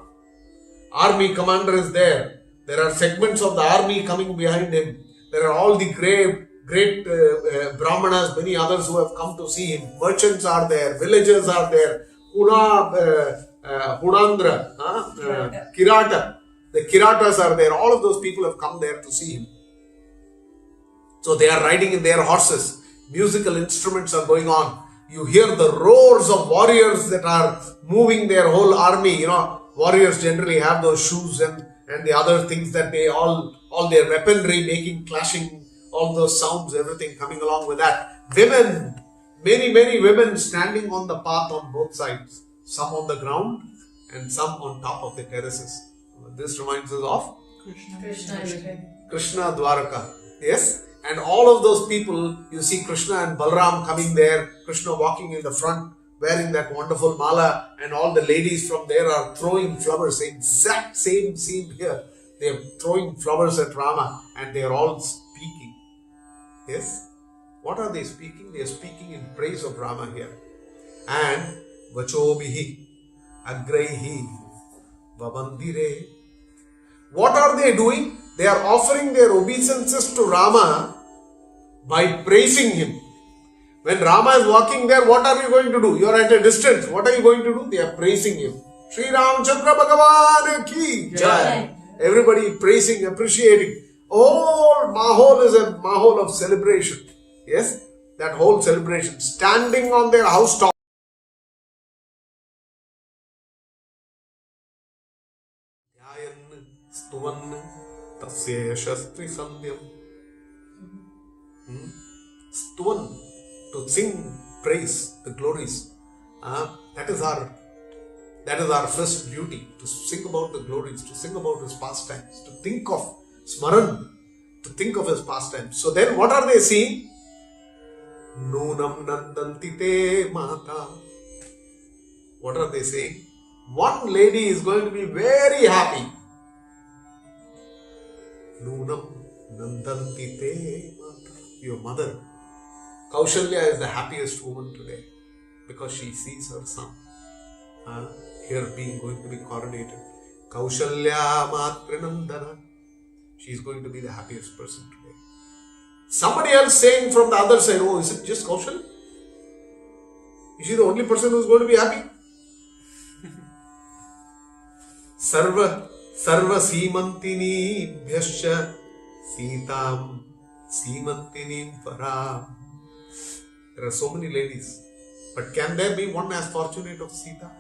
Army commander is there. There are segments of the army coming behind him. There are all the great brahmanas, many others who have come to see him. Merchants are there. Villagers are there. Hunandra, Kirata. The Kiratas are there. All of those people have come there to see him. So they are riding in their horses. Musical instruments are going on. You hear the roars of warriors that are moving their whole army. Warriors generally have those shoes and the other things that they all their weaponry making, clashing, all those sounds, everything coming along with that. Women Many women standing on the path on both sides, some on the ground and some on top of the terraces. This reminds us of Krishna Dwaraka. Yes? And all of those people, you see Krishna and Balram coming there, Krishna walking in the front, wearing that wonderful mala, and all the ladies from there are throwing flowers. Exact same scene here. They are throwing flowers at Rama and they are all speaking. Yes? What are they speaking? They are speaking in praise of Rama here. And Vachobihi Agraihi Vabandire. What are they doing? They are offering their obeisances to Rama by praising him. When Rama is walking there, what are you going to do? You are at a distance. What are you going to do? They are praising him. Shri Ramchandra Bhagavan ki Jai. Everybody praising, appreciating. Whole Mahol is a Mahol of celebration. Yes, that whole celebration. Standing on their housetop. Stuvan Tasya Shastri Sandhyam. Stuvan, to sing praise, the glories. That is our first duty, to sing about the glories, to sing about his pastimes, to think of Smaran, to think of his pastimes. So then what are they seeing? Nunam Nandanti Te Mata. What are they saying? One lady is going to be very happy. Nunam Nandanti Te Mata. Your mother. Kaushalya is the happiest woman today because she sees her son here going to be coronated. Kaushalya Matrinandana. She is going to be the happiest person today. Somebody else saying from the other side, oh, is it just Kaushal? Is she the only person who is going to be happy? Sarva Simantini Bhyascha Sitam Simantinim Param. There are so many ladies, but can there be one as fortunate of Sita?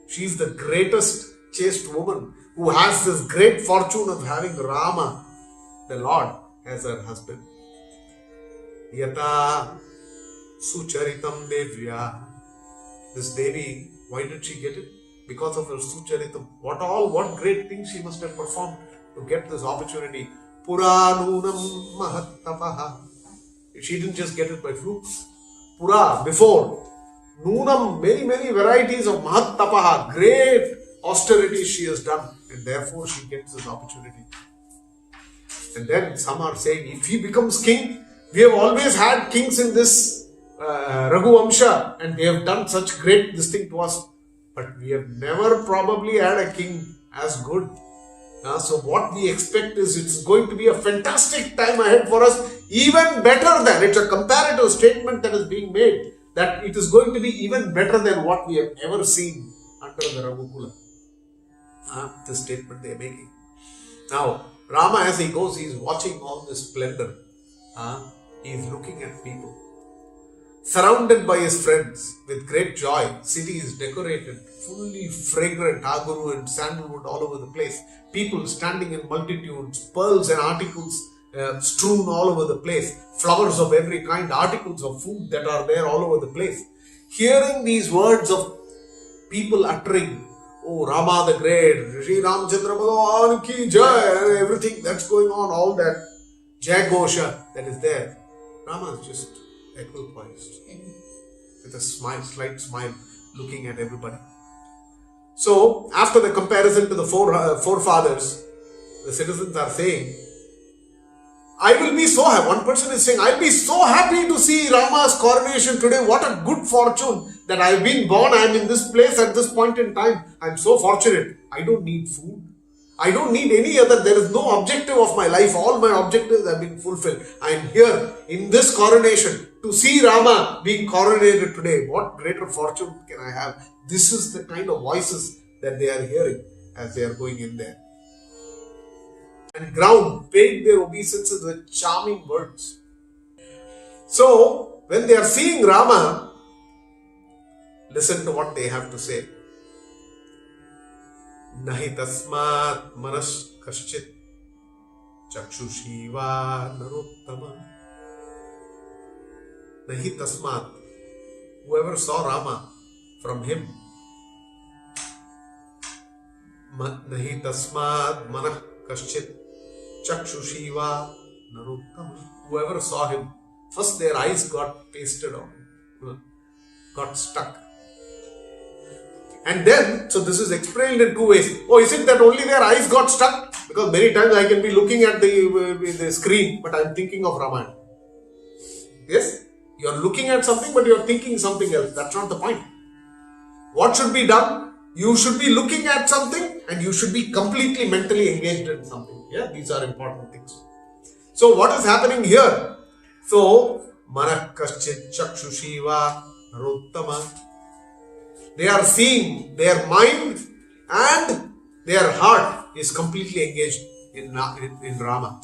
She is the greatest chaste woman who has this great fortune of having Rama, the Lord, as her husband. Yata Sucharitam Devya. This Devi, why did she get it? Because of her Sucharitam. What great things she must have performed to get this opportunity. Puranunam Mahattapaha. She didn't just get it by fluke. Pura, before. Nunam, many varieties of Mahattapaha, great austerities she has done, and therefore she gets this opportunity. And then some are saying, if he becomes king, we have always had kings in this Raghuvamsha, and they have done such great this thing to us, but we have never probably had a king as good. So what we expect is it's going to be a fantastic time ahead for us, even better than, it's a comparative statement that is being made, that it is going to be even better than what we have ever seen under the Raghukula. This statement they are making. Now, Rama, as he goes, he is watching all this splendor. He is looking at people. Surrounded by his friends with great joy, city is decorated, fully fragrant aguru and sandalwood all over the place. People standing in multitudes, pearls and articles strewn all over the place, flowers of every kind, articles of food that are there all over the place. Hearing these words of people uttering, oh, Rama the Great, Shri Ramchandra Bhagavan ki Jai, and everything that's going on, all that Jai Gosha that is there, Rama is just equipoised with a smile, slight smile, looking at everybody. So, after the comparison to the forefathers, the citizens are saying, I will be so happy. One person is saying, I'll be so happy to see Rama's coronation today. What a good fortune that I've been born. I'm in this place at this point in time. I'm so fortunate. I don't need food. I don't need any other. There is no objective of my life. All my objectives have been fulfilled. I'm here in this coronation to see Rama being coronated today. What greater fortune can I have? This is the kind of voices that they are hearing as they are going in there. And ground paid their obeisances with charming words. So, when they are seeing Rama, listen to what they have to say. Nahi tasmat manas kaschit chakshushiva narottama nahi tasmat. Whoever saw Rama from him, nahi tasmat manah kaschit chakshushiva naruttama. Whoever saw him, first their eyes got pasted on, got stuck. And then, so this is explained in two ways. Oh, is it that only their eyes got stuck? Because many times I can be looking at the screen, but I am thinking of Ramayana. Yes? You are looking at something, but you are thinking something else. That's not the point. What should be done? You should be looking at something and you should be completely mentally engaged in something. Yeah, these are important things. So what is happening here? So, manah kaschit chakshushiva narottama. They are seeing, their mind and their heart is completely engaged in Rama.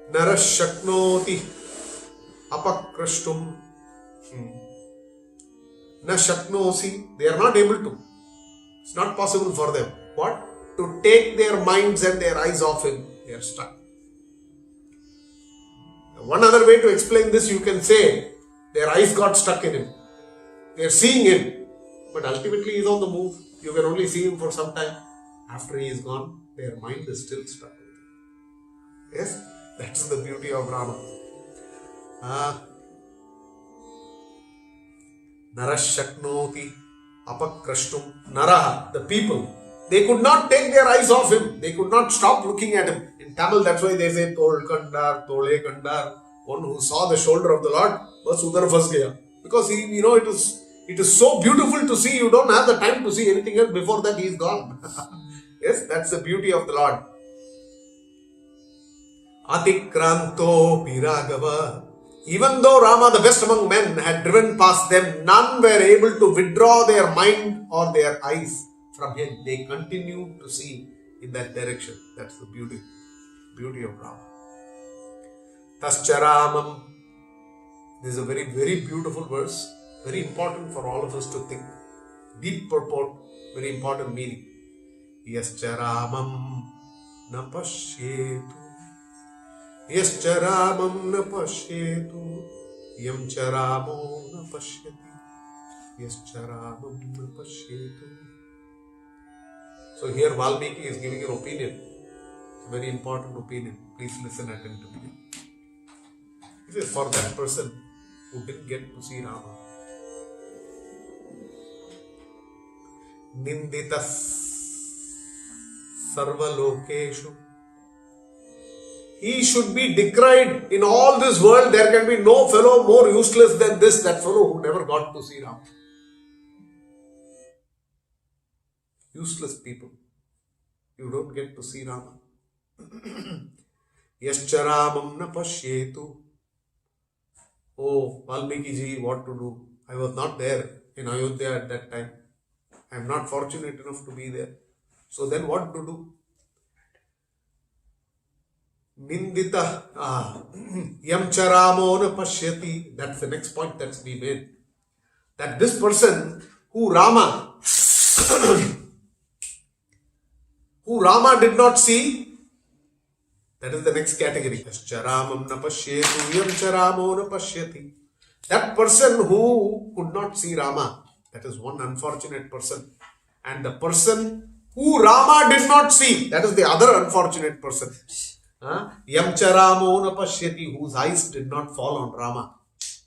Narashaknoti apakrashtum. Na shaknosi. They are not able to. It's not possible for them. What? To take their minds and their eyes off him. They are stuck. One other way to explain this, you can say, their eyes got stuck in him. They are seeing him. But ultimately he is on the move. You can only see him for some time. After he is gone, their mind is still stuck with him. Yes? That's the beauty of Rama. Narashaknoti apakrashtum. Naraha, the people, they could not take their eyes off him. They could not stop looking at him. In Tamil, that's why they say Tol Kandar, Tole Kandar. One who saw the shoulder of the Lord, bas udhar fas gaya. Because it is so beautiful to see. You don't have the time to see anything else. Before that, he is gone. Yes, that's the beauty of the Lord. Atikranto Piragava. Even though Rama, the best among men, had driven past them, none were able to withdraw their mind or their eyes from him. They continued to see in that direction. That's the beauty of Rama. Tascharamam. This is a very, very beautiful verse. Very important for all of us to think. Deep purport, very important meaning. Yascharamam na pashyetu. Yascharamam na pashyetu. Yamcharamo na pashyati. Yascharamam na pashyetu. So here Valmiki is giving an opinion. It's a very important opinion. Please listen attentively. This is for that person who didn't get to see Rama. Nindita sarvalokeshu. He should be decried in all this world. There can be no fellow more useless than this, that fellow who never got to see Rama. Useless people. You don't get to see Rama. Yascharamam na pashyetu. Oh, Valmiki ji, what to do? I was not there in Ayodhya at that time. I am not fortunate enough to be there. So then what to do? Nindita Yamcharamo na pashyati. That's the next point that's been made. That this person who Rama did not see, that is the next category. Yascharamam na pashyetu yamcharamo na pashyati. That person who could not see Rama, that is one unfortunate person. And the person who Rama did not see, that is the other unfortunate person. Yamcharamo na pashyati, whose eyes did not fall on Rama.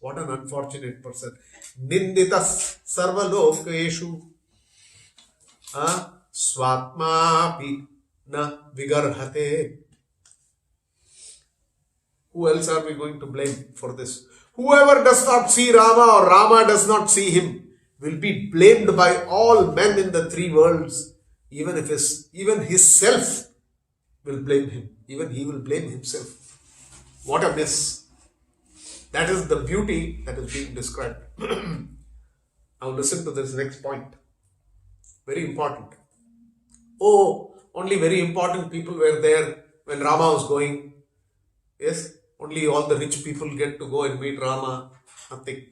What an unfortunate person. Nindita sarvalokeshu. Swatmapi na vigarhate. Who else are we going to blame for this? Whoever does not see Rama or Rama does not see him will be blamed by all men in the three worlds. Even his self will blame him. Even he will blame himself. What a miss. That is the beauty that is being described. Now listen to this next point. Very important. Oh, only very important people were there when Rama was going. Yes, only all the rich people get to go and meet Rama. Nothing.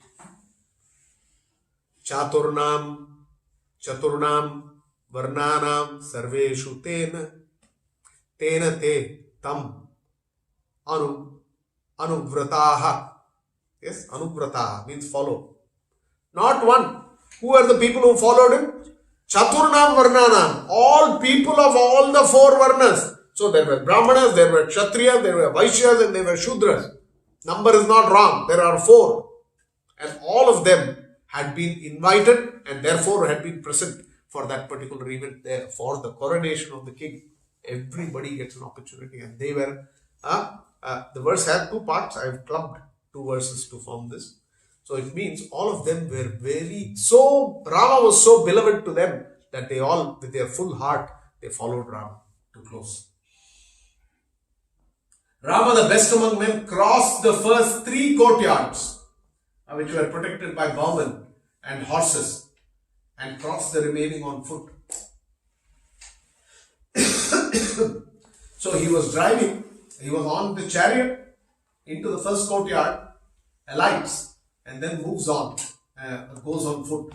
Chaturnam, Varnanam, Sarveshu Tena Te Tam Anuvrataha Yes, Anubrata means follow. Not one. Who are the people who followed him? Chaturnam Varnanam. All people of all the four Varnas. So there were Brahmanas, there were Kshatriyas, there were Vaishyas, and there were Shudras. Number is not wrong. There are four. And all of them had been invited and therefore had been present for that particular event there for the coronation of the king. Everybody gets an opportunity, and they were. The verse had two parts. I have clubbed two verses to form this. So it means all of them were Rama was so beloved to them that they all, with their full heart, they followed Rama to close. Rama, the best among men, crossed the first 3 courtyards, which were protected by bowmen and horses, and crossed the remaining on foot. So he was driving, he was on the chariot into the first courtyard, alights, and then moves on, goes on foot.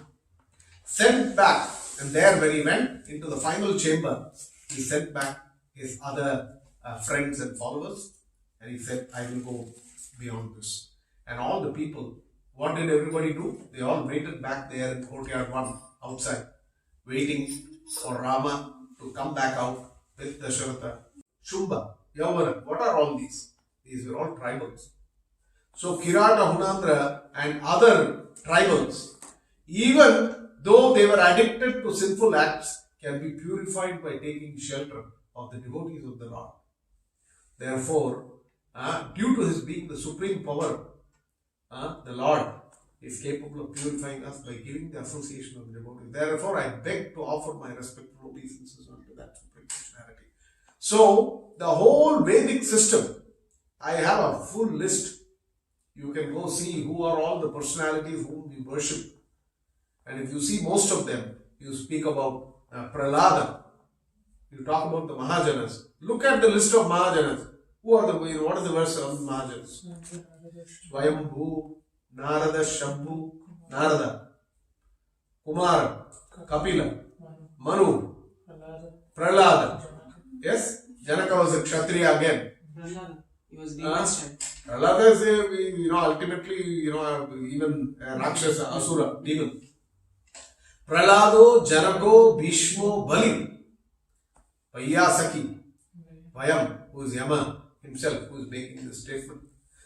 Sent back, and there when he went into the final chamber, he sent back his other friends and followers, and he said, I will go beyond this. And all the people, what did everybody do? They all waited back there in courtyard 1 outside, waiting for Rama to come back out with Dasharatha. Shumba, Yavana, what are all these? These were all tribals. So Kirata, Hunandra and other tribals, even though they were addicted to sinful acts, can be purified by taking shelter of the devotees of the Lord. Therefore, due to his being the supreme power, the Lord is capable of purifying us by giving the association of the devotees. Therefore, I beg to offer my respectful obeisances unto that supreme personality. So, the whole Vedic system, I have a full list. You can go see who are all the personalities whom we worship. And if you see most of them, you speak about Prahlada. You talk about the Mahajanas. Look at the list of Mahajanas. Who are what is the verse of Mahajanas? Swayambhu, Narada, Shambhu, Narada, Kumara, Kapila, Manu, Prahlada. Yes? Janaka was a Kshatriya again. He was being Prahlada is ultimately, even Rakshasa, Asura, demon. Prahlado, Janako, Bhishmo, Bali, Vaiyasaki, Vayam, who is Yama himself, who is making this statement.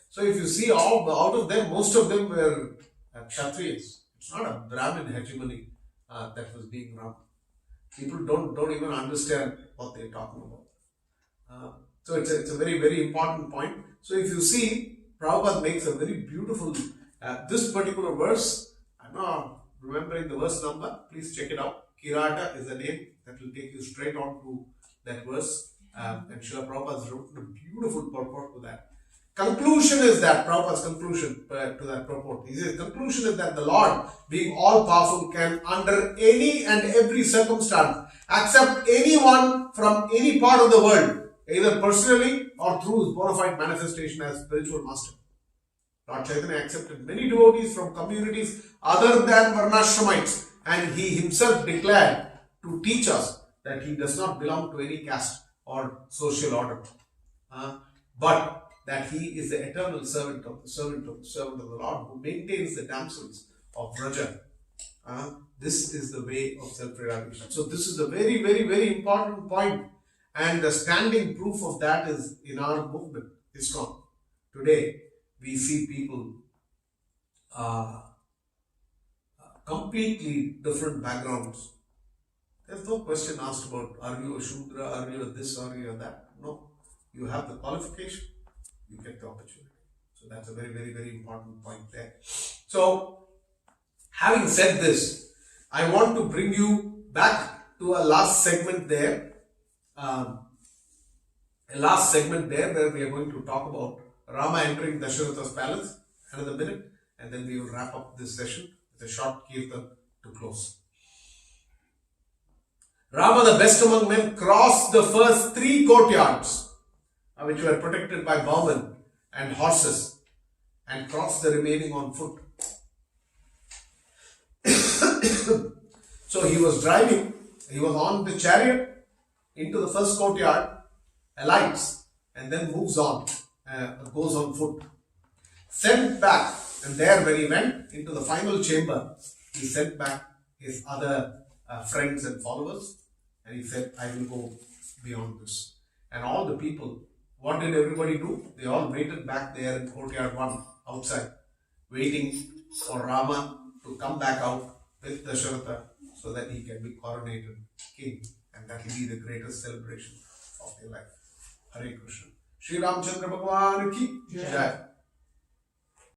So if you see out of them, most of them were Kshatriyas. It's not a Brahmin hegemony that was being run. People don't even understand what they're talking about. So it's a very, very important point. So if you see, Prabhupada makes a very beautiful, this particular verse, I'm not remembering the verse number, please check it out. Kirata is a name that will take you straight on to that verse. And Srila Prabhupada has written a beautiful purport to that. Conclusion is that, Prabhupada's conclusion to that purport. He says, conclusion is that the Lord, being all powerful, can under any and every circumstance accept anyone from any part of the world, either personally or through his bona fide manifestation as spiritual master. Lord Chaitanya accepted many devotees from communities other than Varnashramites, and he himself declared to teach us that he does not belong to any caste or social order, but that he is the eternal servant of the Lord, who maintains the damsels of Vraja. This is the way of self-realization. So this is a very, very, very important point, and the standing proof of that is in our movement, ISKCON. Today, we see people completely different backgrounds. There's no question asked about, are you a Shudra, are you a this, are you a that? No. You have the qualification, you get the opportunity. So that's a very, very, very important point there. So, having said this, I want to bring you back to a last segment there. Where we are going to talk about Rama entering Dasharatha's palace. Another minute, and then we will wrap up this session with a short kirtan to close. Rama, the best among men, crossed the first 3 courtyards, which were protected by bowmen and horses, and crossed the remaining on foot. So he was driving, he was on the chariot into the first courtyard, alights, and then moves on, goes on foot. Sent back, And there, when he went into the final chamber, he sent back his other friends and followers, and he said, I will go beyond this. And all the people, what did everybody do? They all waited back there in courtyard 1 outside, waiting for Rama to come back out with Dasharatha so that he can be coronated king. And that will be the greatest celebration of their life. Hare Krishna. Shri Ramchandra Bhagwan ki Jai.